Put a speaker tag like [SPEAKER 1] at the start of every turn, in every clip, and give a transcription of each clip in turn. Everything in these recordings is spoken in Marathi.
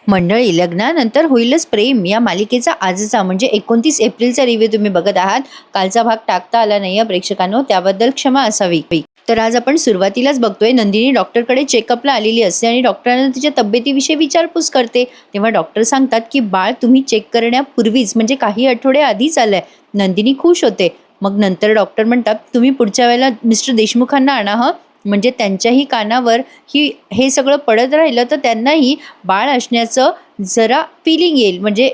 [SPEAKER 1] मंडळी, लग्नानंतर होईलच प्रेम या मालिकेचा आजचा म्हणजे 29 एप्रिलचा रिव्ह्यू तुम्ही बघत आहात. कालचा भाग टाकता आला नाही प्रेक्षकांनो, त्याबद्दल क्षमा असावी. तर आज आपण सुरुवातीलाच बघतोय, नंदिनी डॉक्टरकडे चेकअपला आलेली असते आणि डॉक्टरांना तिच्या तब्येतीविषयी विचारपूस करते. तेव्हा डॉक्टर सांगतात की बाळ तुम्ही चेक करण्यापूर्वीच म्हणजे काही आठवडे आधीच आलंय. नंदिनी खुश होते. मग नंतर डॉक्टर म्हणतात तुम्ही पुढच्या वेळेला मिस्टर देशमुखांना आणा म्हणजे त्यांच्याही कानावर हे सगळं पडत राहिलं तर त्यांनाही बाळ असण्याचं जरा फिलिंग येईल, म्हणजे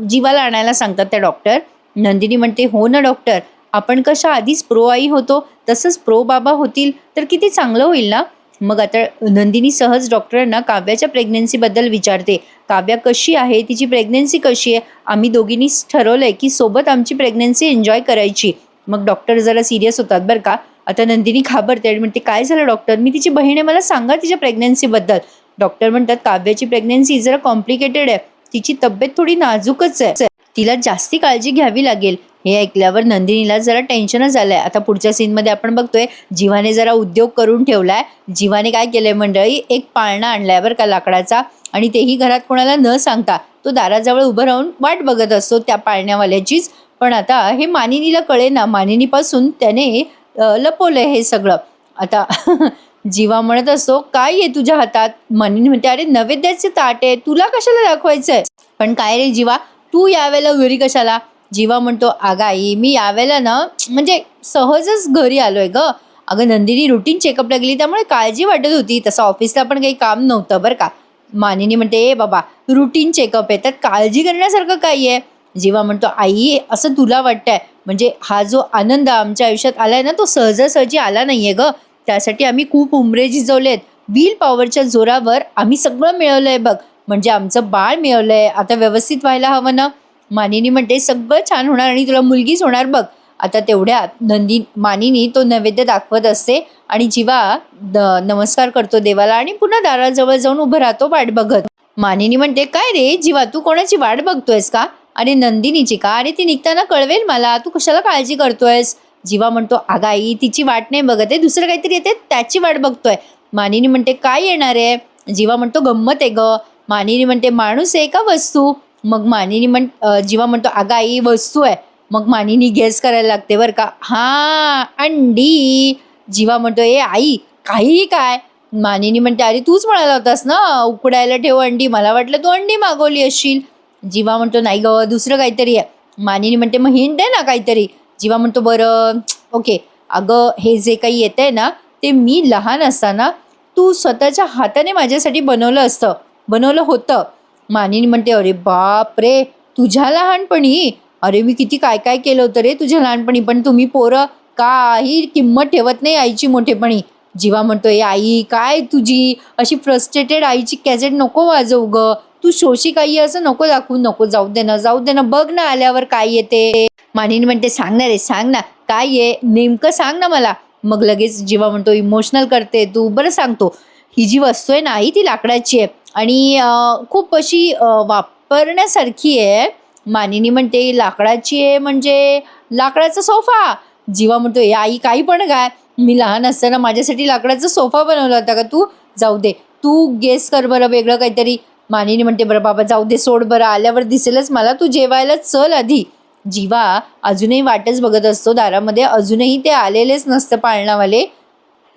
[SPEAKER 1] जीवाला आणायला सांगतात त्या डॉक्टर. नंदिनी म्हणते हो ना डॉक्टर, आपण कशा आधीच प्रो आई होतो तसंच प्रो बाबा होतील तर किती चांगलं होईल ना. मग आता नंदिनी सहज डॉक्टरांना काव्याच्या प्रेग्नन्सीबद्दल विचारते. काव्या कशी आहे, तिची प्रेग्नन्सी कशी आहे, आम्ही दोघींनीच ठरवलंय की सोबत आमची प्रेग्नन्सी एन्जॉय करायची. मग डॉक्टर जरा सिरियस होतात बरं का. आता नंदिनी घाबरते आणि म्हणते काय झालं डॉक्टर, मी तिची बहीण आहे, मला सांगा तिच्या प्रेग्नन्सीबद्दल. डॉक्टर म्हणतात काव्याची प्रेग्नन्सी जरा कॉम्प्लिकेटेड आहे, तिची तब्येत थोडी नाजूकच आहे, तिला जास्ती काळजी घ्यावी लागेल. हे ऐकल्यावर नंदिनीला जरा टेन्शनच आलंय. आता पुढच्या सीनमध्ये आपण बघतोय जीवाने जरा उद्योग करून ठेवलाय. जीवाने काय केलंय मंडळी, एक पाळणा आणलाय बरं का लाकडाचा, आणि तेही घरात कोणाला न सांगता तो दाराजवळ उभं राहून वाट बघत असतो त्या पाळण्यावाल्याचीच. पण आता हे मानिनीला कळे ना, मानिनीपासून त्याने लपवलंय हे सगळं. आता जीवा म्हणत असतो काय आहे तुझ्या हातात. मानिनी म्हणते अरे नैवेद्याचे ताट आहे, तुला कशाला दाखवायचंय. पण काय रे जीवा, तू यावेळेला घरी कशाला. जीवा म्हणतो अगं आई, मी यावेळेला ना म्हणजे सहजच घरी आलोय ग. अगं नंदिनी रुटीन चेकअपला गेली त्यामुळे काळजी वाटत होती, तसं ऑफिसला पण काही काम नव्हतं बरं का. मानिनी म्हणते ए बाबा, रुटीन चेकअप आहे, त्यात काळजी करण्यासारखं काही आहे. जीवा म्हणतो आई असं तुला वाटतंय, म्हणजे हा जो आनंद आमच्या आयुष्यात आलाय ना तो सहजासहजी आला नाहीये ग. त्यासाठी आम्ही खूप उमरे झिजवलेत, व्हील पॉवरच्या जोरावर आम्ही सगळं मिळवलंय बघ. म्हणजे आमचं बाळ मिळवलंय, आता व्यवस्थित व्हायला हवं ना. मानिनी म्हणते सगळं छान होणार आणि तुला मुलगीच होणार बघ. आता तेवढ्यात मानिनी तो नैवेद्य दाखवत असते आणि जीवा नमस्कार करतो देवाला आणि पुन्हा दाराजवळ जाऊन उभं राहतो वाट बघत. मानिनी म्हणते काय रे जीवा, तू कोणाची वाट बघतोयस का. अरे नंदिनीची का, अरे ती निघताना कळवेल मला, तू कशाला काळजी करतोयस. जीवा म्हणतो अगं आई तिची वाट नाही बघत आहे, दुसरं काहीतरी येते त्याची वाट बघतोय. मानिनी म्हणते काय येणार आहे. जीवा म्हणतो गंमत आहे ग. मानिनी म्हणते माणूस आहे का वस्तू. मग जीवा म्हणतो अगं आई वस्तू आहे. मग मानिनी गेस करायला लागते बरं का, हा अंडी. जीवा म्हणतो ए आई काही काय. मानिनी म्हणते अरे तूच म्हणाला होतास ना उकडायला ठेव अंडी, मला वाटलं तू अंडी मागवली असशील. जीवा म्हणतो नाही ग दुसरं काहीतरी आहे. मानिनी म्हणते मग हिंट आहे ना काहीतरी. जीवा म्हणतो बरं ओके, अगं हे जे काही येतंय ना ते मी लहान असताना तू स्वतःच्या हाताने माझ्यासाठी बनवलं होतं. मानिनी म्हणते अरे बाप रे, तुझ्या लहानपणी. अरे मी किती काय काय केलं होतं रे तुझ्या लहानपणी, पण तुम्ही पोरं काही किंमत ठेवत नाही आईची मोठेपणी. जीवा म्हणतोय आई काय तुझी अशी फ्रस्ट्रेटेड आईची कॅसेट नको वाजवू ग, तू शोषिक आई असं नको दाखवू, नको जाऊ दे ना बघ ना आल्यावर काय येते. मानिनी म्हणते सांग ना रे, सांग ना काय आहे नेमकं, सांग ना मला. मग लगेच जीवा म्हणतो इमोशनल करते तू, बरं सांगतो. ही जी वस्तू आहे ना आई ती लाकडाची आहे आणि खूप अशी वापरण्यासारखी आहे. मानिनी म्हणते लाकडाची आहे म्हणजे लाकडाचा सोफा. जीवा म्हणतो या आई काही पण काय, मी लहान असताना माझ्यासाठी लाकडाचा सोफा बनवला होता का तू. जाऊ दे तू गेस कर बरं वेगळं काहीतरी. मानिनी म्हणते बरं बाबा जाऊ दे सोड, बरं आल्यावर दिसेलच मला, तू जेवायला चल आधी. जीवा अजूनही वाटच बघत असतो दारामध्ये, अजूनही ते आलेलेच नसतं पाळणावाले.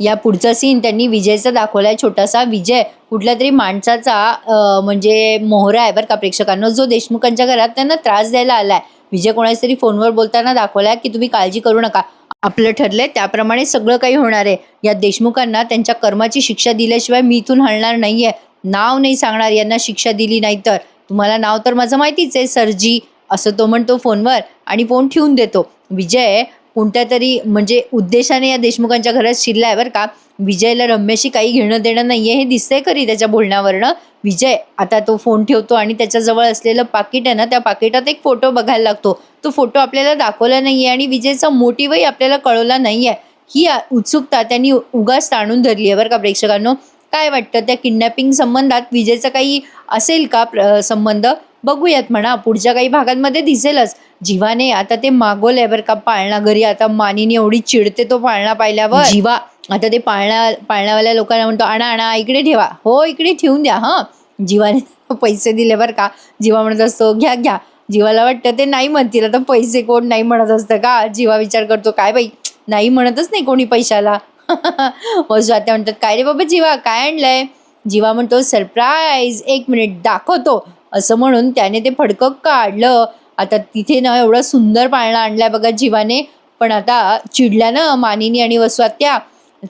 [SPEAKER 1] या पुढचा सीन त्यांनी विजयचा दाखवलाय. छोटासा विजय कुठल्या तरी माणसाचा म्हणजे मोहरा आहे बरं का प्रेक्षकांना, जो देशमुखांच्या घरात त्यांना त्रास द्यायला आलाय. विजय कोणाच तरी फोनवर बोलताना दाखवलाय की तुम्ही काळजी करू नका, आपलं ठरलंय त्याप्रमाणे सगळं काही होणार आहे. या देशमुखांना त्यांच्या कर्माची शिक्षा दिल्याशिवाय मी इथून हलणार नाहीये. नाव नाही सांगणार यांना शिक्षा दिली नाही तर. तुम्हाला नाव तर माझं माहितीच आहे सरजी, असं तो म्हणतो फोनवर आणि फोन ठेवून देतो. विजय कोणत्या तरी म्हणजे उद्देशाने या देशमुखांच्या घरात शिरलाय बरं का. विजयला रम्याशी काही घेणं देणं नाहीये हे दिसतंय खरी त्याच्या बोलण्यावरनं. विजय आता तो फोन ठेवतो आणि त्याच्याजवळ असलेलं पाकिट आहे ना त्या पाकिटात एक फोटो बघायला लागतो. तो फोटो आपल्याला दाखवला नाहीये आणि विजयचा मोटिव्हही आपल्याला कळवला नाहीये. ही उत्सुकता त्यांनी उगाच ताणून धरली आहे बरं का प्रेक्षकांनो. काय वाटतं त्या किडनॅपिंग संबंधात विजयचा काही असेल का संबंध, बघूयात म्हणा पुढच्या काही भागांमध्ये दिसेलच. जीवाने आता ते मागवलंय बरं का पाळणा घरी. आता मानिनी एवढी चिडते तो पाळणा पाहिल्यावर. जीवा आता ते पाळण्यावाल्या लोकांना म्हणतो आणा आणा इकडे ठेवा, हो इकडे ठेवून द्या. हा जीवाने पैसे दिले बरं का. जीवा म्हणत असतो, "घ्या, घ्या." जीवाला वाटतं ते नाही म्हणतील. आता पैसे कोण नाही म्हणत असतं का? जीवा विचार करतो, "काय बाई, नाही म्हणतच नाही कोणी पैशाला." मग स्वात्या म्हणतात, "काय रे बाबा जीवा, काय आणलंय?" जीवा म्हणतो, "सरप्राईज, 1 मिनिट दाखवतो." असं म्हणून त्याने ते फडकं काढलं. आता तिथे ना एवढा सुंदर पाळणा आणलाय बघा जीवाने. पण आता चिडल्या ना मानिनी आणि वसवात्या.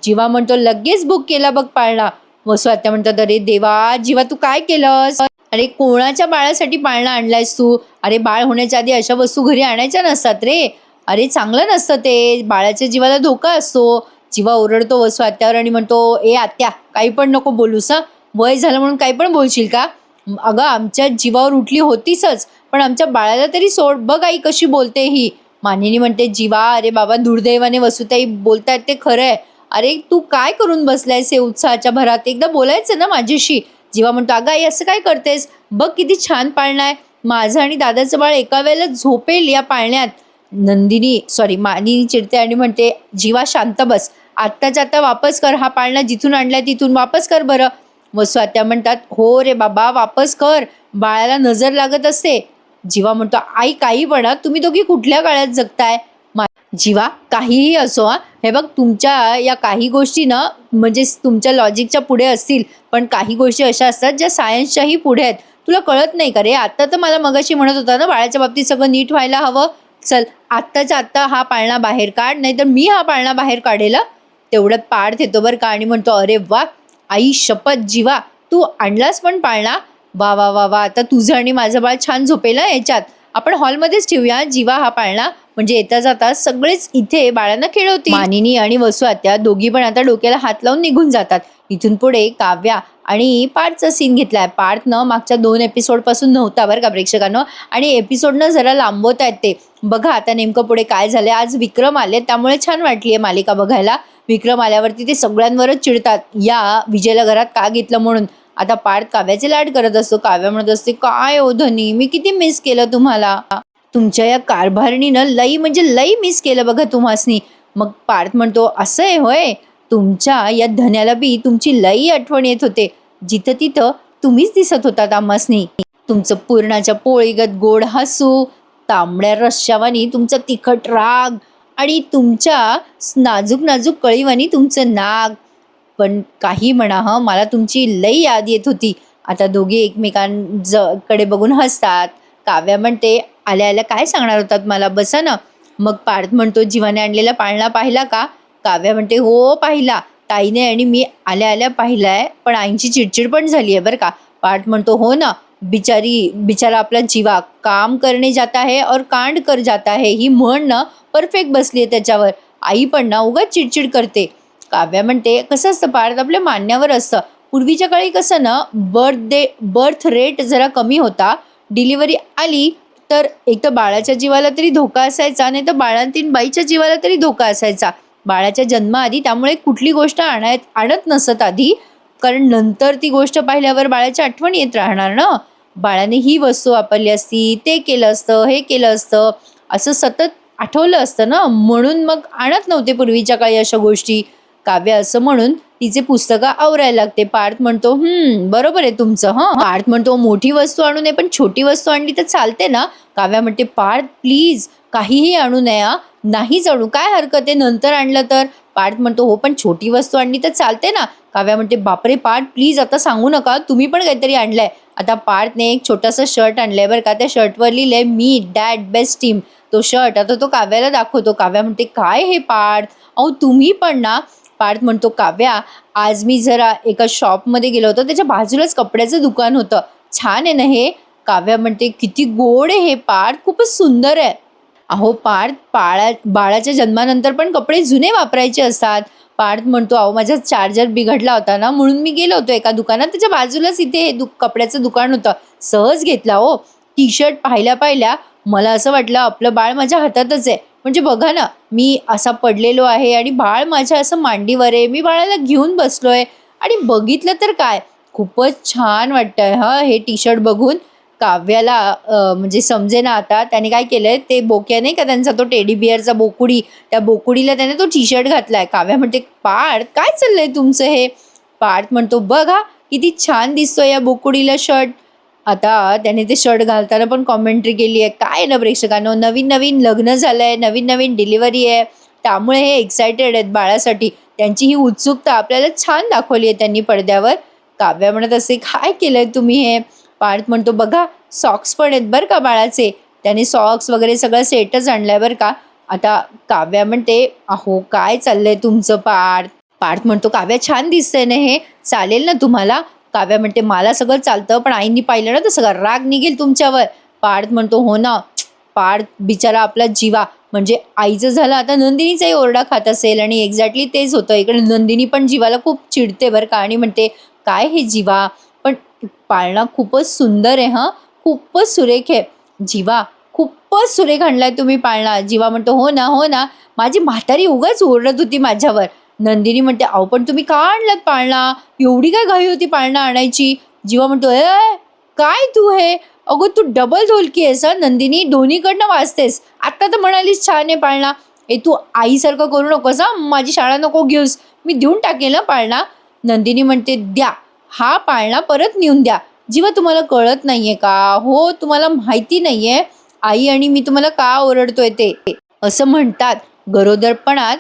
[SPEAKER 1] जीवा म्हणतो, "लगेच बुक केला बघ पाळणा." वसवात्या म्हणतात, "अरे देवा, जीवा तू काय केलंस? अरे कोणाच्या बाळासाठी पाळणा आणलायस तू? अरे बाळ होण्याच्या आधी अशा वस्तू घरी आणायच्या नसतात रे. अरे चांगलं नसतं ते. बाळाच्या जीवाला धोका असतो." जीवा ओरडतो वसवात्यावर आणि म्हणतो, "ए आत्या, काही पण नको बोलूस हं. वय झालं म्हणून काही पण बोलशील का? अगं आमच्या जीवावर उठली होतीसच, पण आमच्या बाळाला तरी सोड. बघ आई कशी बोलते ही." मानिनी म्हणते, "जीवा, अरे बाबा दुर्दैवाने वसुताई बोलतायत ते खरं आहे. अरे तू काय करून बसलायस हे उत्साहाच्या भरात? एकदा बोलायचं ना माझ्याशी." जीवा म्हणतो, "अगं आई असं काय करतेस? बघ किती छान पाळणा आहे. माझं आणि दादाचं बाळ एका वेळेला झोपेल या पाळण्यात." मानिनी चिडते आणि म्हणते, "जीवा शांत बस. आत्ताच्या आत्ता वापस कर हा पाळणा, जिथून आणलाय तिथून वापस कर बरं." वसवात्या म्हणतात, "हो रे बाबा, वापस कर. बाळाला नजर लागत असते." जीवा म्हणतो, "आई काही म्हणा, तुम्ही दोघी कुठल्या काळात जगताय?" जीवा, काहीही असो हा, हे बघ तुमच्या या काही गोष्टी ना म्हणजे तुमच्या लॉजिकच्या पुढे असतील, पण काही गोष्टी अशा असतात ज्या सायन्सच्याही पुढे आहेत. तुला कळत नाही का रे? आता तर मला मगाशी म्हणत होता ना बाळाच्या बाबतीत सगळं नीट व्हायला हवं. चल आत्ताच्या आत्ता हा पाळणा बाहेर काढ, नाहीतर मी हा पाळणा बाहेर काढेल हं." तेवढ्यात पार्थ येतो बरं का आणि म्हणतो, "अरे वा, आई शपथ जीवा, तू आणलास पण पाळणा? वा वा वा वा, आता तुझं आणि माझं बाळ छान झोपेल हं याच्यात. आपण हॉलमध्येच ठेवूया जीवा हा पाळणा, म्हणजे येता जाता सगळेच इथे बाळांना खेळवतील." मानिनी आणि वसुआत्या दोघी पण आता डोक्याला हात लावून निघून जातात. इथून पुढे काव्या आणि पार्थचा सीन घेतलाय. पार्थनं मागच्या 2 एपिसोड पासून नव्हता बरं का प्रेक्षकांनो, आणि एपिसोडनं जरा लांबवत आहेत ते. बघा आता नेमकं पुढे काय झालंय. आज विक्रम आले, त्यामुळे छान वाटलीये मालिका बघायला. विक्रम आल्यावरती ते सगळ्यांवरच चिडतात, या विजयला घरात का घेतलं म्हणून. आता पार्थ काव्याचे लाड करत असतो. काव्या म्हणत असते, "काय ओ धनी, मी किती मिस केलं तुम्हाला. तुमच्या या कारभारणीनं लई म्हणजे लई मिस केलं बघा तुम्हासनी." मग पार्थ म्हणतो, "असं आहे होय. तुमच्या या धन्याला बी तुमची लई आठवण येत होते. जिथं तिथं तुम्हीच दिसत होतात आम्हासनी. तुमचं पुरणाच्या पोळीगत गोड हसू, तांबड्या रश्श्यावानी तुमचा तिखट राग, आणि तुमच्या नाजूक नाजूक कळीवानी तुमचं नाक. पण काही म्हणा हं, मला तुमची लई याद येत होती." आता दोघे एकमेकांकडे बघून हसतात. काव्या म्हणते, "आल्या आल्या काय सांगणार होतात मला, बसा ना." मग पार्थ म्हणतो, "जीवाने आणलेला पाळणा पाहिला का?" काव्या म्हणते, "हो पाहिला. ताईने आणि मी आल्या आल्या पाहिलाय, पण आईंची चिडचिड पण झाली आहे बरं का." पार्थ म्हणतो, "हो ना, बिचारा आपला जीवा काम करणे जाता है और कांड कर जाता है, ही म्हण ना परफेक्ट बसली आहे त्याच्यावर. आई पण ना उगाच चिडचिड करते." काव्या म्हणते, "कसं असतं पार्थ, आपल्या मान्यावर असतं. पूर्वीच्या काळी कसं ना बर्थ रेट जरा कमी होता. डिलिव्हरी आली तर एक तर बाळाच्या जीवाला तरी धोका असायचा, नाही तर बाळंतीण बाईच्या जीवाला तरी धोका असायचा बाळाच्या जन्माआधी. त्यामुळे कुठली गोष्ट आणत नसत आधी, कारण नंतर ती गोष्ट पाहिल्यावर बाळाची आठवण येत राहणार ना. बाळाने ही वस्तू वापरली असती, ते केलं असतं, हे केलं असतं, असं सतत आठवलं असतं ना, म्हणून मग आणत नव्हते पूर्वीच्या काळी अशा गोष्टी." काव्य असं म्हणून तिचे पुस्तकं आवरायला लागते. पार्थ म्हणतो, बरोबर आहे तुमचं." हं, पार्थ म्हणतो, "मोठी वस्तू आणू नये, पण छोटी वस्तू आणली तर चालते ना." काव्या म्हणते, "पार्थ प्लीज, काहीही आणू नये हा. नाहीच आणू, काय हरकत आहे, नंतर आणलं तर." पार्थ म्हणतो, "हो पण छोटी वस्तू आणली तर चालते ना." काव्या म्हणते, "बापरे पार्थ, प्लीज आता सांगू नका, तुम्ही पण काहीतरी आणलंय." आता पार्थने एक छोटासा शर्ट आणलाय बरं का. त्या शर्टवर लिहिलंय, "मी डॅड बेस्ट टीम." तो शर्ट आता तो काव्याला दाखवतो. काव्या म्हणते, "काय हे पार्थ, अहो तुम्ही पण ना." पार्थ म्हणतो, "काव्या, आज मी जरा एका शॉपमध्ये गेलो होतो, त्याच्या बाजूलाच कपड्याचं दुकान होतं. छान आहे ना हे." काव्या म्हणते, "किती गोड आहे हे पार्थ, खूपच सुंदर आहे." "अहो पार्थ, बाळाच्या जन्मानंतर पण कपडे जुने वापरायचे असतात." पार्थ म्हणतो, "अहो माझा चार्जर बिघडला होता ना, म्हणून मी गेलो होतो एका दुकानात, त्याच्या बाजूलाच इथे हे कपड्याचं दुकान होतं, सहज घेतला हो. टी शर्ट पाहिल्या पाहिल्या मला असं वाटलं आपलं बाळ माझ्या हातातच आहे. म्हणजे बघा ना, मी असा पडलेलो आहे आणि बाळ माझ्या असं मांडीवर आहे, मी बाळाला घेऊन बसलोय, आणि बघितलं तर काय, खूपच छान वाटतंय हं हे टी शर्ट बघून." काव्याला म्हणजे समजेना आता. त्याने काय केलंय, ते बोक्या नाही का त्यांचा तो टेडी बिअरचा बोकुडी, त्या बोकुडीला त्याने तो टी शर्ट घातलाय. काव्या म्हणते, "पार्थ काय चाललंय तुमचं हे?" पार्थ म्हणतो, "बघ हा, किती छान दिसतोय या बोकुडीला शर्ट." आता त्याने ते शर्ट घालताना पण कॉमेंट्री केली आहे. काय ना प्रेक्षकांनो, नवीन-नवीन लग्न झालंय, नवीन-नवीन डिलिव्हरी आहे. त्यामुळे हे एक्सायटेड आहेत बाळासाठी. त्यांची ही उत्सुकता आपल्याला छान दाखवली आहे त्यांनी पडद्यावर. काव्या म्हणत असते, "काय केलंय तुम्ही हे?" पार्थ म्हणतो, "बघा सॉक्स पण आहेत बरं का बाळाचे." त्याने सॉक्स वगैरे सगळं सेटच आणलाय बरं का. आता काव्या म्हणते, "अहो काय चाललंय तुमचं पार्थ?" पार्थ म्हणतो, "काव्या छान दिसतंय ना हे, चालेल ना तुम्हाला?" काव्या म्हणते, "मला सगळं चालतं, पण आईंनी पाहिलं ना तर सगळा राग निघेल तुमच्यावर." पार्थ म्हणतो, "हो ना." पार्थ बिचारा आपला जीवा म्हणजे आईचं झालं, आता नंदिनीचाही ओरडा खात असेल आणि एक्झॅक्टली तेच होतं. इकडे नंदिनी पण जीवाला खूप चिडते बरं का आणि म्हणते, "काय हे जीवा, पण पाळणा खूपच सुंदर आहे हां, खूपच सुरेख आहे." "जीवा, खूपच सुरेख आणलाय तुम्ही पाळणा." जीवा म्हणतो, "हो ना, हो ना. माझी म्हातारी उगाच ओरडत होती माझ्यावर." नंदिनी म्हणते, "अहो पण तुम्ही का आणलात पाळणा? एवढी काय घाई होती पाळणा आणायची?" जीवा म्हणतो, "ए काय तू हे? अगं तू डबल ढोलकी आहेस हं नंदिनी, दोन्हीकडनं वाजतेस. आत्ता तर म्हणालीस छान आहे पाळणा. ए तू आईसारखं करू नकोस हां, माझी शाळा नको घेऊस. मी देऊन टाकेल ना पाळणा." नंदिनी म्हणते, "द्या, हा पाळणा परत नेऊन द्या." "जीवा तुम्हाला कळत नाहीये का? हो तुम्हाला माहिती नाहीये आई आणि मी तुम्हाला का ओरडतोय ते." असं म्हणतात गरोदरपणात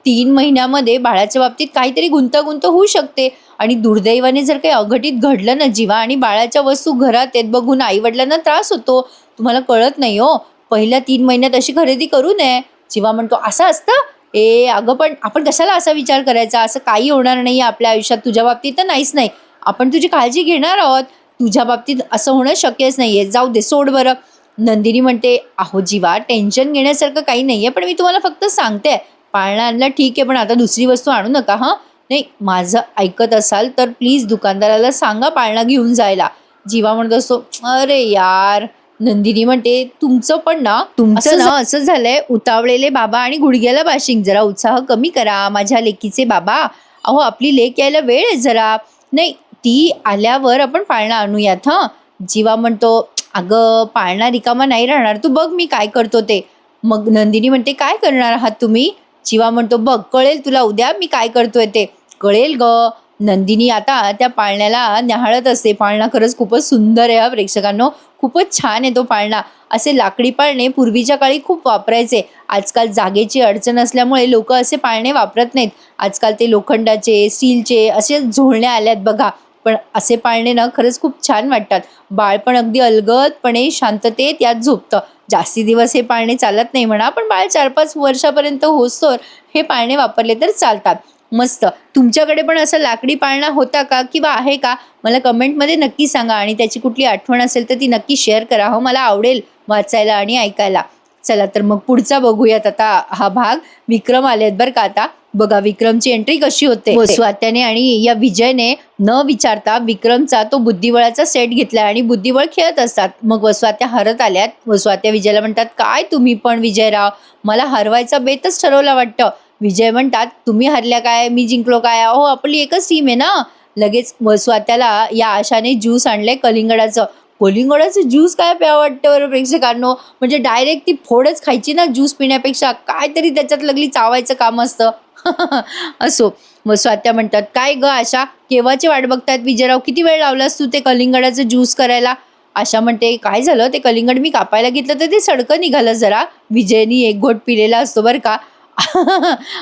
[SPEAKER 1] 3 महिन्यामध्ये बाळाच्या बाबतीत काहीतरी गुंतागुंत होऊ शकते आणि दुर्दैवाने जर काही अघटित घडलं ना जीवा आणि बाळाच्या वस्तू घरात आहेत बघून आई-वडिलांना त्रास होतो. तुम्हाला कळत नाही हो. पहिल्या 3 महिन्यात अशी खरेदी करू नये. जीवा म्हणतो, "असं असतं? ए अगं पण आपण कशाला असा विचार करायचा? असं काही होणार नाहीये आपल्या आयुष्यात. तुझ्या बाबतीत तर नाहीच नाही. आपण तुझी काळजी घेणार आहोत. तुझ्या बाबतीत असं होणं शक्यच नाहीये. जाऊ दे, सोड बरं." नंदिनी म्हणते, "अहो जीवा, टेन्शन घेण्यासारखं काही नाहीये, पण मी तुम्हाला फक्त सांगते पाळणा आणला ठीक आहे, पण आता दुसरी वस्तू आणू नका हां. नाही माझं ऐकत असाल तर प्लीज दुकानदाराला सांगा पाळणा घेऊन जायला." जीवा म्हणत असतो, "अरे यार." नंदिनी म्हणते, "तुमचं पण ना, तुमचं ना असं झालंय, उतावळेले बाबा आणि गुडघ्याला बाशिंग. जरा उत्साह कमी करा माझ्या लेकीचे बाबा. अहो आपली लेक यायला वेळ आहे जरा. नाही ती आल्यावर आपण पाळणा आणूयात हां." जीवा म्हणतो, "अगं पाळणा रिकामा नाही राहणार, तू बघ मी काय करतो ते." मग नंदिनी म्हणते, "काय करणार आहात तुम्ही?" जीवा म्हणतो, "बघ कळेल तुला उद्या मी काय करतोय ते." "कळेल गं." नंदिनी आता त्या पाळण्याला न्याहाळत असते. पाळणा खरंच खूपच सुंदर आहे हां प्रेक्षकांनो. खूपच छान आहे तो पाळणा. असे लाकडी पाळणे पूर्वीच्या काळी खूप वापरायचे. आजकाल जागेची अडचण असल्यामुळे लोकं असे पाळणे वापरत नाहीत. आजकाल ते लोखंडाचे, स्टीलचे असे झोळण्या आल्यात बघा. पण असे पाळणे ना खरंच खूप छान वाटतात. बाळ पण अगदी अलगदपणे शांततेत यात झोपतं. जास्ती दिवस हे पाळणे चालत नाही म्हणा, पण बाळ 4-5 वर्षापर्यंत होईस्तोवर हे पाळणे वापरले तर चालतात. मस्त. तुमच्याकडे पण असा लाकडी पाळणा होता का किंवा आहे का? मला कमेंटमध्ये नक्की सांगा आणि त्याची कुठली आठवण असेल तर ती नक्की शेअर करा. हो, मला आवडेल वाचायला आणि ऐकायला. चला तर मग पुढचा बघूयात आता हा भाग. विक्रम आलेत बरं का आता. बघा विक्रमची एंट्री कशी होते. स्वात्याने आणि या विजयने न विचारता विक्रमचा तो बुद्धिबळाचा सेट घेतला आणि बुद्धिबळ खेळत असतात. मग वस्वात्या हरत आल्यात. वस्वात्या विजयला म्हणतात, "काय तुम्ही पण विजयराव, मला हरवायचा बेतच ठरवला वाटतं." विजय म्हणतात, "तुम्ही हरल्या काय, मी जिंकलो काय, अहो आपली एकच टीम आहे ना." लगेच वसवात्याला या आशाने ज्यूस आणलंय कलिंगडाचं. कलिंगडाचं ज्यूस काय प्यावं वाटतं बरं प्रेक्षकांनो, म्हणजे डायरेक्ट ती फोडच खायची ना ज्यूस पिण्यापेक्षा, काहीतरी त्याच्यात लगली चावायचं काम असतं. असो. वसवात्या म्हणतात, "काय गं आशा, केव्हाची वाट बघतायत विजयराव, किती वेळ लावलास तू ते कलिंगडाचं ज्यूस करायला?" आशा म्हणते, "काय झालं, ते कलिंगड मी कापायला घेतलं तर ते सडकं निघालं जरा." विजयनी एक घोट पिलेला असतो बरं का.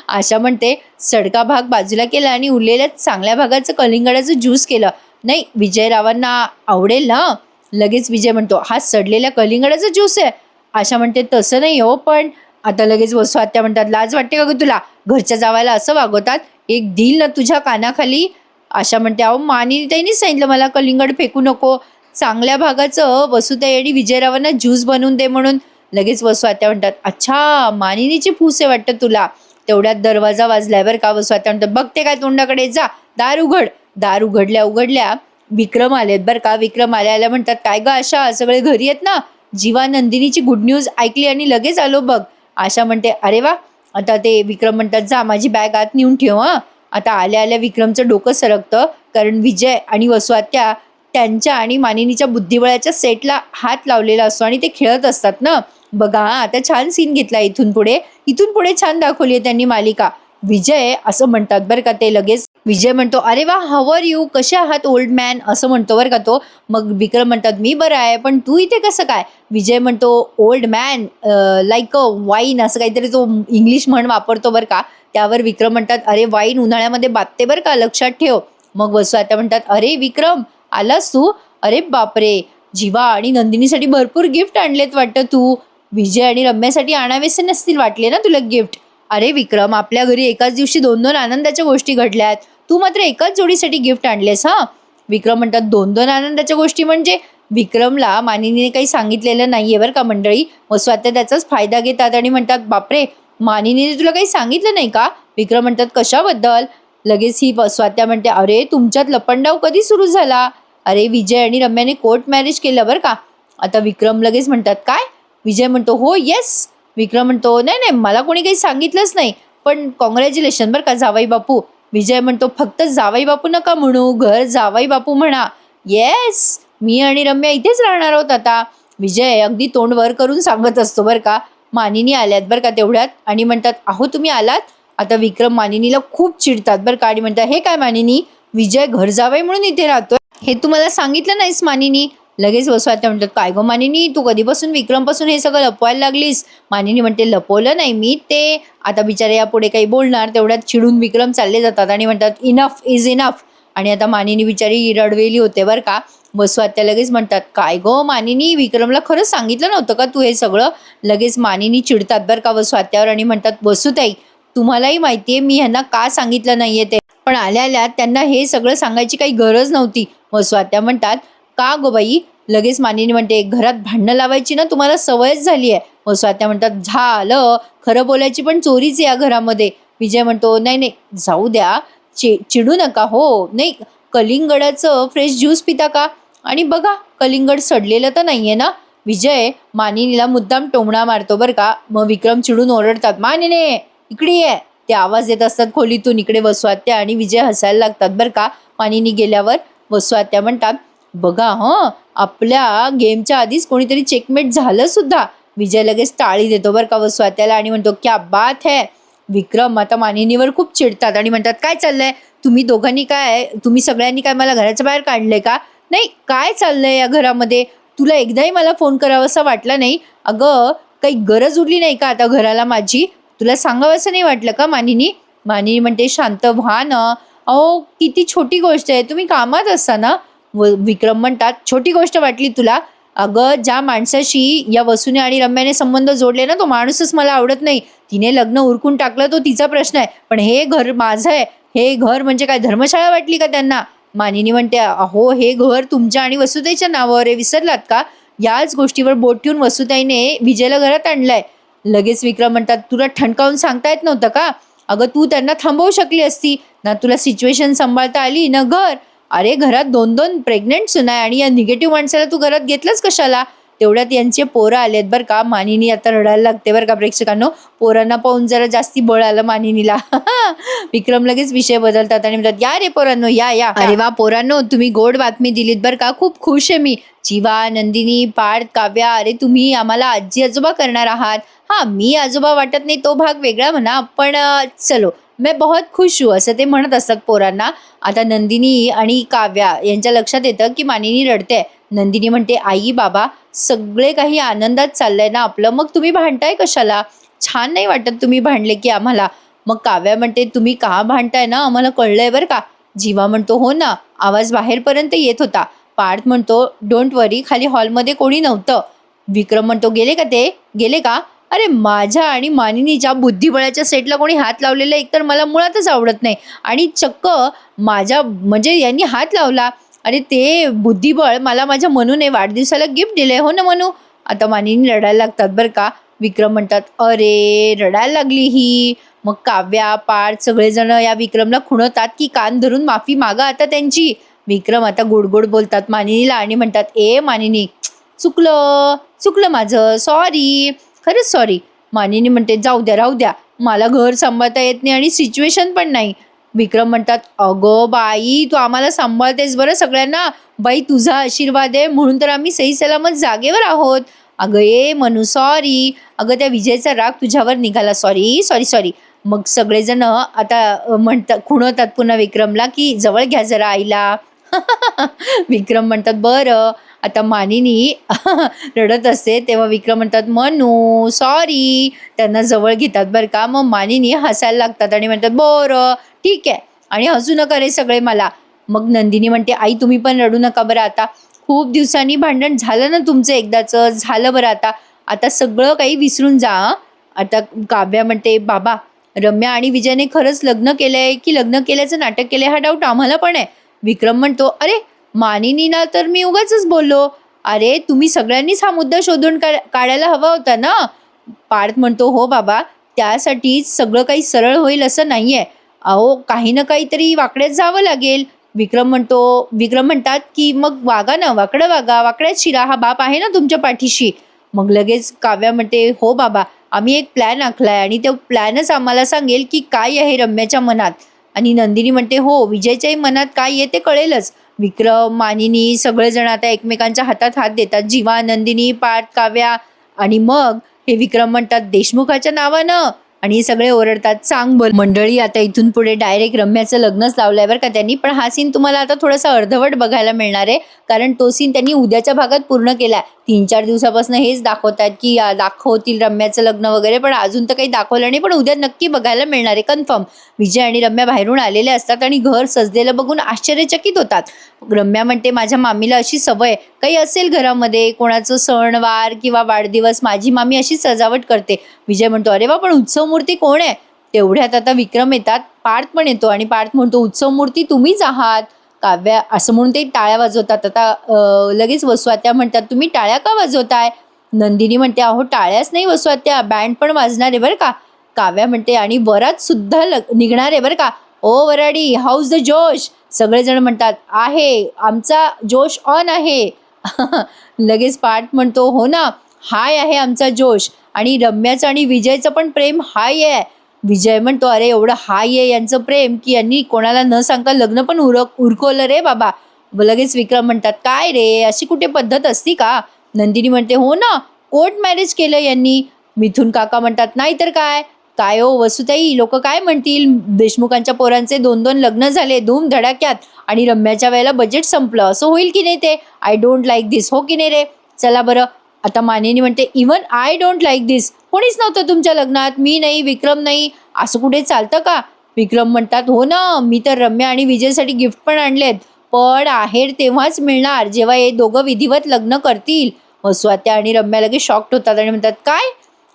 [SPEAKER 1] आशा म्हणते, "सडका भाग बाजूला केला आणि उरलेल्या चांगल्या भागाचं कलिंगडाचं ज्यूस केलं. नाही विजयरावांना आवडेल ना." लगेच विजय म्हणतो, "हा सडलेल्या कलिंगडाचा ज्यूस आहे?" आशा म्हणते, "तसं नाही हो, पण." आता लगेच वसवात्या म्हणतात, "लाज वाटते का गं तुला? घरच्या जावायला असं वागवतात? एक दिल ना तुझ्या कानाखाली." आशा म्हणते, "अहो मानिनीताईंनीच सांगितलं मला कलिंगड फेकू नको. चांगल्या भागाचं वसुताई आणि विजयरावांना ज्यूस बनवून दे म्हणून." लगेच वसवात्या म्हणतात, "अच्छा मानिनीची फूस आहे वाटतं तुला." तेवढ्यात दरवाजा वाजलाय बरं का. वसवात्या म्हणतात, "बघते काय तोंडाकडे, जा दार उघड." दार उघडल्या उघडल्या विक्रम आलेत बरं का. विक्रम आल्या म्हणतात, "काय गं आशा, सगळे घरी आहेत ना? जीवा नंदिनीची गुड न्यूज ऐकली आणि लगेच आलो बघ." आशा म्हणते, "अरे वा." आता ते विक्रम म्हणतात, "जा माझी बॅग आत नेऊन ठेव हां." आता आल्या आल्या विक्रमचं डोकं सरकतं, कारण विजय आणि वसवात्या त्यांच्या आणि मानिनीच्या बुद्धिबळाच्या सेटला हात लावलेला असतो आणि ते खेळत असतात ना. बघा आता छान सीन घेतला इथून पुढे. इथून पुढे छान दाखवली आहे त्यांनी मालिका. विजय असं म्हणतात बरं का ते लगेच. विजय म्हणतो, "अरे वाह! How are you? कसे आहात ओल्ड मॅन?" असं म्हणतो बरं का तो. मग विक्रम म्हणतात, "मी बरा आहे, पण तू इथे कसं काय?" विजय म्हणतो, "ओल्ड मॅन लाइक अ वाईन" असं काहीतरी तो इंग्लिश म्हण वापरतो बरं का. त्यावर विक्रम म्हणतात, "अरे वाईन उन्हाळ्यामध्ये बाधते बरं का, लक्षात ठेव." मग वसू आता म्हणतात, "अरे विक्रम, आलास तू? अरे बापरे! जीवा आणि नंदिनीसाठी भरपूर गिफ्ट आणलेत वाटतं तू. विजय आणि रम्यासाठी आणावेसे नसतील वाटले ना तुला गिफ्ट? अरे विक्रम, आपल्या घरी एकाच दिवशी 2-2 आनंदाच्या गोष्टी घडल्यात. तू मात्र एकाच जोडीसाठी गिफ्ट आणलेस हां?" विक्रम म्हणतात, "2-2 आनंदाच्या गोष्टी म्हणजे?" विक्रमला मानिनीने काही सांगितलेलं नाहीये बरं का मंडळी. मग स्वतः त्याचाच फायदा घेतात आणि म्हणतात, "बापरे! मानिनीने तुला काही सांगितलं नाही का?" विक्रम म्हणतात, "कशाबद्दल?" लगेच ही स्वात्या म्हणते, "अरे तुमच्यात लपंडाव कधी सुरू झाला? अरे विजय आणि रम्याने कोर्ट मॅरेज केलं बरं का." आता विक्रम लगेच म्हणतात, "काय?" विजय म्हणतो, "हो, येस." विक्रम म्हणतो, "नाही, नाही, मला कोणी काही सांगितलंच नाही. पण कॉंग्रॅच्युलेशन बरं का जावई बापू." विजय म्हणतो, "फक्त जावई बापू नका म्हणू, घर जावई बापू म्हणा." "येस, मी आणि रम्या इथेच राहणार आहोत आता." विजय अगदी तोंड वर करून सांगत असतो बरं का. मानिनी आल्यात बरं का तेवढ्यात आणि म्हणतात, "अहो तुम्ही आलात?" आता विक्रम मानिनीला खूप चिडतात बरं का आणि म्हणतात, "हे काय मानिनी? विजय घर जावई म्हणून इथे राहतोय. हे तू मला सांगितलं नाहीस मानिनी." लगेच वसुआत्या म्हणतात, "काय गं मानिनी, तू कधीपासून विक्रमपासून हे सगळं लपवायला लागलीस?" मानिनी म्हणते, "लपवलं नाही मी ते." आता बिचारे यापुढे काही बोलणार तेवढ्यात चिडून विक्रम चालले जातात आणि म्हणतात, "इनफ इज इनफ." आणि आता मानिनी बिचारी रडवेली होते बरं का. वसुआत्या लगेच म्हणतात, "काय गं मानिनी, विक्रमला खरंच सांगितलं नव्हतं का तू हे सगळं?" लगेच मानिनी चिडतात बरं का वसुआत्यावर आणि म्हणतात, "वसुताई, तुम्हालाही माहितीये मी ह्यांना का सांगितलं नाहीये ते. पण आल्या त्यांना हे सगळं सांगायची काही गरज नव्हती." वसुआत्या म्हणतात, "का गो बाई?" लगेच मानिनी म्हणते, "घरात भांडणं लावायची ना तुम्हाला सवयच झाली आहे." वसुआत्या म्हणतात, "झालं, खरं बोलायची पण चोरीच आहे या घरामध्ये." विजय म्हणतो, "नाही, नाही, जाऊ द्या. चिडू नका हो. नाही, कलिंगडाचं फ्रेश ज्यूस पिता का? आणि बघा, कलिंगड सडलेलं तर नाहीये ना?" विजय मानिनीला मुद्दाम टोमणा मारतो बरं का. मग विक्रम चिडून ओरडतात, "मानिनी, इकडे ये." ते आवाज येत असतात खोलीतून. इकडे वसुआत्या आणि विजय हसायला लागतात बरं का. मानिनी गेल्यावर वसुआत्या म्हणतात, "बघा हं, आपल्या गेमच्या आधीच कोणीतरी चेकमेट झालं सुद्धा." विजय लगेच टाळी देतो बरं का वसुआत्याला आणि म्हणतो, "क्या बात है." विक्रम आता मानिनीवर खूप चिडतात आणि म्हणतात, "काय चाललंय? तुम्ही सगळ्यांनी काय मला घराच्या बाहेर काढलंय का? नाही, काय चाललंय या घरामध्ये? तुला एकदाही मला फोन करावासा वाटला नाही? अगं, काही गरज उरली नाही का आता घराला माझी? तुला सांगावंसं नाही वाटलं का मानिनी?" मानिनी म्हणते, "शांत व्हा ना. अहो, किती छोटी गोष्ट आहे. तुम्ही कामात असता ना." विक्रम म्हणतात, "छोटी गोष्ट वाटली तुला? अगं, ज्या माणसाशी या वसूने आणि रम्याने संबंध जोडले ना, तो माणूसच मला आवडत नाही. तिने लग्न उरकून टाकलं तो तिचा प्रश्न आहे. पण हे घर माझं आहे. हे घर म्हणजे काय धर्मशाळा वाटली का त्यांना?" मानिनी म्हणते, "अहो, हे घर तुमच्या आणि वसुताईच्या नावावर आहे. विसरलात का? याच गोष्टीवर बोट ठेवून वसुताईने विजयला घरात आणलंय." लगेच विक्रम म्हणतात, "तुला ठणकावून सांगता येत नव्हतं का? अगं, तू त्यांना थांबवू शकली असती. ना तुला सिच्युएशन सांभाळता आली ना घर. अरे घरात 2-2 प्रेग्नंट सुना आहे आणि या निगेटिव्ह माणसाला तू घरात घेतलंच कशाला?" तेवढ्यात यांचे पोरं आलेत बरं का. मानिनी आता रडायला लागते बरं का प्रेक्षकांनो. पोरांना पाहून जरा जास्ती बळ आलं मानिनीला. विक्रम लगेच विषय बदलतात आणि म्हणतात, "या रे पोरांनो, या या." "अरे वा पोरांनो, तुम्ही गोड बातमी दिलीत बरं का. खूप खुश आहे मी. जीवा, नंदिनी, पार्थ, काव्या, अरे तुम्ही आम्हाला आजी आजोबा करणार आहात. हां, मी आजोबा वाटत नाही तो भाग वेगळा म्हणा, पण चलो मैं बहुत खुश हूँ." असं ते म्हणत असतात पोरांना. आता नंदिनी आणि काव्या यांच्या लक्षात येतं की मानिनी रडते. नंदिनी म्हणते, "आई बाबा, सगळे काही आनंदात चाललंय ना आपलं, मग तुम्ही भांडताय कशाला? छान नाही वाटत तुम्ही भांडले की आम्हाला." मग काव्या म्हणते, "तुम्ही का भांडताय ना आम्हाला कळलंय बरं का." जीवा म्हणतो, "हो ना, आवाज बाहेरपर्यंत येत होता." पार्थ म्हणतो, "डोंट वरी, खाली हॉलमध्ये कोणी नव्हतं." विक्रम म्हणतो, "गेले का ते? गेले का?" अरे माझ्या आणि मानिनीच्या बुद्धिबळाच्या सेटला कोणी हात लावलेला एकतर मला मुळातच आवडत नाही आणि चक्क माझ्या म्हणजे यांनी हात लावला. अरे ते बुद्धिबळ मला माझ्या मनूने वाढदिवसाला गिफ्ट दिले. हो ना मनू? आता मानिनी रडायला लागतात बरं का. विक्रम म्हणतात, "अरे रडायला लागली ही." मग काव्या, पार्थ सगळेजण या विक्रमला खुणवतात की कान धरून माफी मागा आता त्यांची. विक्रम आता गोड गोड बोलतात मानिनीला आणि म्हणतात, "ए मानिनी, चुकलं, चुकलं माझं. सॉरी, खरंच सॉरी." मानिनी म्हणते, "जाऊ द्या, राहू द्या. मला घर सांभाळता येत नाही आणि सिच्युएशन पण नाही." विक्रम म्हणतात, "अगं बाई, तू आम्हाला सांभाळतेस बरं सगळ्यांना. बाई तुझा आशीर्वाद आहे म्हणून तर आम्ही सही सलामत जागेवर आहोत." "अगं ये मनू, सॉरी. अगं त्या विजयचा राग तुझ्यावर निघाला. Sorry, sorry, sorry." मग सगळेजण आता म्हणतात, खुणवतात पुन्हा विक्रमला, की "जवळ घ्या जरा आईला." विक्रम म्हणतात, "बरं." आता मानिनी रडत असते, तेव्हा विक्रम म्हणतात, "मनू, सॉरी." त्यांना जवळ घेतात बरं का. मग मानिनी हसायला लागतात आणि म्हणतात, "बरं, ठीक आहे." आणि हसू नका रे सगळे मला. मग नंदिनी म्हणते, "आई तुम्ही पण रडू नका बरं आता. खूप दिवसांनी भांडण झालं ना तुमचं एकदाचं, झालं बरं आता. आता सगळं काही विसरून जा हं." आता काव्या म्हणते, "बाबा, रम्या आणि विजयने खरंच लग्न केलंय, की लग्न केल्याचं नाटक केलंय हा डाऊट आम्हाला पण आहे." विक्रम म्हणतो, "अरे, मानिनीला तर मी उगाचच बोललो. अरे, तुम्ही सगळ्यांनीच हा मुद्दा शोधून काढायला हवा होता ना." पार्थ म्हणतो, "हो बाबा, त्यासाठीच सगळं काही सरळ होईल असं नाहीये. अहो, काही ना काहीतरी वाकड्यात जावं लागेल." विक्रम म्हणतात, की "मग वागा ना, वाकडं वागा, वाकड्यात शिरा. हा बाप आहे ना तुमच्या पाठीशी." मग लगेच काव्या म्हणते, "हो बाबा, आम्ही एक प्लॅन आखलाय आणि तो प्लॅनच आम्हाला सांगेल, की काय आहे रम्याच्या मनात." आणि नंदिनी म्हणते, "हो, विजयच्याही मनात काय आहे ते कळेलच." विक्रम, मानिनी सगळेजण आता एकमेकांच्या हातात हात देतात. जीवा, नंदिनी, पार्थ, काव्या आणि मग हे विक्रम म्हणतात, "देशमुखाच्या नावानं." आणि हे सगळे ओरडतात, "सांग बोल." मंडळी, आता इथून पुढे डायरेक्ट रम्याचं लग्नच लावलंय बरं का त्यांनी. पण हा सीन तुम्हाला आता थोडासा अर्धवट बघायला मिळणार आहे. कारण तो सीन त्यांनी उद्याच्या भागात पूर्ण केलाय. 3-4 दिवसापासून हेच दाखवतायत, की दाखवतील रम्याचं लग्न वगैरे, पण अजून तर काही दाखवलं नाही. पण उद्या नक्की बघायला मिळणार आहे कन्फर्म. विजय आणि रम्या बाहेरून आलेले असतात आणि घर सजलेलं बघून आश्चर्यचकित होतात. रम्या म्हणते, "माझ्या मामीला अशी सवय, काही असेल घरामध्ये, कोणाचं सणवार किंवा वाढदिवस, माझी मामी अशी सजावट करते." विजय म्हणतो, "अरे वा, पण उत्सव मूर्ती कोण आहे?" तेवढ्यात आता विक्रम येतात, पार्थ पण येतो आणि पार्थ म्हणतो, "उत्सव मूर्ती तुम्हीच आहात." काव्या असं म्हणून ते टाळ्या वाजवतात. आता लगेच वसुआत्या म्हणतात, "तुम्ही टाळ्या का वाजवताय?" नंदिनी म्हणते, "अहो टाळ्याच नाही वसुआत्या, बँड पण वाजणार आहे बरं का." काव्या म्हणते, "आणि वरात सुद्धा निघणार आहे बरं का." "ओ वराडी, हाऊज द जोश?" सगळेजण म्हणतात, "आहे, आमचा जोश ऑन आहे." लगेच पार्थ म्हणतो, "हो ना, हाय आहे आमचा जोश." आणि रम्याचं आणि विजयचं पण प्रेम हाय आहे. विजय म्हणतो, "अरे एवढं हाय आहे यांचं प्रेम, की यांनी कोणाला न सांगता लग्न पण उरकवलं रे बाबा." लगेच विक्रम म्हणतात, "काय रे, अशी कुठे पद्धत असती का?" नंदिनी म्हणते, "हो ना, कोर्ट मॅरेज केलं यांनी." मिथुन काका म्हणतात, "नाहीतर काय. काय हो वसुताई, लोक काय म्हणतील? देशमुखांच्या पोरांचे 2-2 लग्न झाले धूमधडाक्यात आणि रम्याच्या वेळेला बजेट संपलं. असं होईल की नाही ते? I don't like this. हो की नाही रे? चला बरं." आता मानिनी म्हणते, "even I don't like this. कोणीच नव्हतं तुमच्या लग्नात. मी नाही, विक्रम नाही. असं कुठे चालतं का?" विक्रम म्हणतात, "हो ना, मी तर रम्या आणि विजयसाठी गिफ्ट पण आणलेत. पण आहेर तेव्हाच मिळणार जेव्हा हे दोघं विधिवत लग्न करतील." वसुआत्या आणि रम्या लगेच शॉक्ड होतात आणि म्हणतात, "काय?"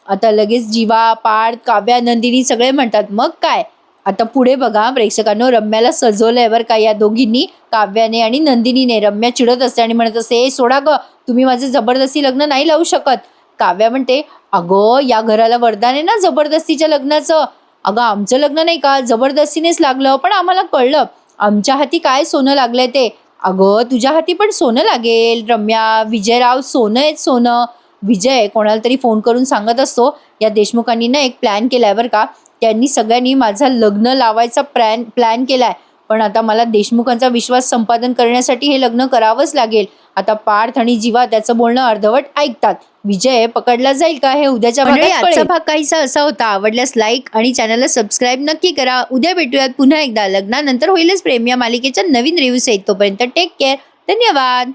[SPEAKER 1] आता लगेच जीवा, पार्थ, काव्या, नंदिनी सगळे म्हणतात, "मग काय?" आता पुढे बघा प्रेक्षकांनो, रम्याला सजवलंय बरं का या दोघींनी, काव्याने आणि नंदिनीने. रम्या चिडत असते आणि म्हणत असते, "ए सोडा गं, तुम्ही माझं जबरदस्ती लग्न नाही लावू शकत." काव्या म्हणते, "अगं, या घराला वरदान आहे ना जबरदस्तीच्या लग्नाचं. अगं, आमचं लग्न नाही का जबरदस्तीनेच लागलं, पण आम्हाला कळलं आमच्या हाती काय सोनं लागलंय ते." "अगं, तुझ्या हाती पण सोनं लागेल रम्या. विजयराव सोनं आहेत सोनं." विजय कोणाला तरी फोन करून सांगत असतो, "या देशमुखांनी ना एक प्लॅन केलाय बरं का. त्यांनी सगळ्यांनी माझा लग्न लावायचा प्लॅन केलाय. पण आता मला देशमुखांचा विश्वास संपादन करण्यासाठी हे लग्न करावंच लागेल." आता पार्थ आणि जीवा त्याचं बोलणं अर्धवट ऐकतात. विजय पकडला जाईल का हे उद्याच्या
[SPEAKER 2] मंडळी,
[SPEAKER 1] भागात
[SPEAKER 2] आजचा
[SPEAKER 1] कळेल. भाग काहीसा असा होता. आवडल्यास लाईक आणि चॅनलला सबस्क्राईब नक्की करा. उद्या भेटूयात पुन्हा एकदा लग्नानंतर होईलच प्रेम या मालिकेच्या नवीन रिव्ह्यू सहित. तोपर्यंत टेक केअर. धन्यवाद.